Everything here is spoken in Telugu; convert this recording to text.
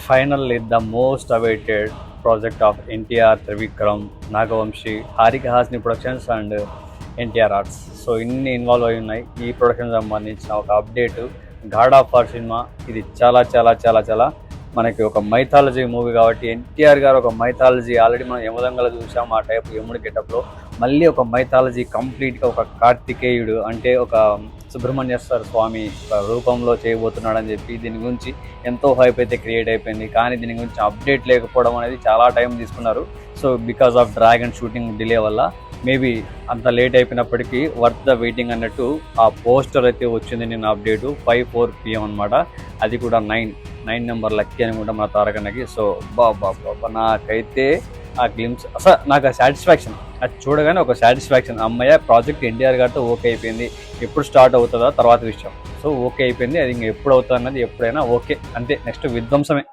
Finally, the most awaited project of NTR, Trivikram, Nagavamshi, Harika Hasni Productions and NTR arts. So ఇన్ని ఇన్వాల్వ్ అయి ఉన్నాయి. ఈ ప్రొడక్షన్ సంబంధించిన ఒక update God of war cinema. ఇది చాలా చాలా చాలా చాలా మనకి ఒక మైథాలజీ మూవీ కాబట్టి ఎన్టీఆర్ గారు ఒక మైథాలజీ ఆల్రెడీ మనం యమదంగలో చూసాం. ఆ టైప్ యముడి గెటప్లో మళ్ళీ ఒక మైథాలజీ కంప్లీట్గా ఒక కార్తికేయుడు అంటే ఒక సుబ్రహ్మణ్యేశ్వర స్వామి రూపంలో చేయబోతున్నాడని చెప్పి దీని గురించి ఎంతో హైప్ అయితే క్రియేట్ అయిపోయింది. కానీ దీని గురించి అప్డేట్ లేకపోవడం అనేది చాలా టైం తీసుకున్నారు. So because of dragon shooting delay వల్ల మేబీ అంత లేట్ అయిపోయినప్పటికీ వర్త్ ద వెయిటింగ్ అన్నట్టు ఆ పోస్టర్ అయితే వచ్చింది నిన్న అప్డేటు 5:04 PM అనమాట. అది కూడా 9 నెంబర్ లక్కీ అనుకుంటా మన తారకన్నకి. సో బాబా నాకైతే ఆ గ్లిమ్స్ అసలు నాకు ఆ సాటిస్ఫాక్షన్ అది చూడగానే ఒక సాటిస్ఫాక్షన్. అమ్మయ్య ప్రాజెక్ట్ ఎన్టీఆర్ గారితో ఓకే అయిపోయింది. ఎప్పుడు స్టార్ట్ అవుతుందో తర్వాత విషయం. సో ఓకే అయిపోయింది. అది ఇంకా ఎప్పుడు అవుతుంది అన్నది ఎప్పుడైనా ఓకే అంతే. నెక్స్ట్ విధ్వంసమే.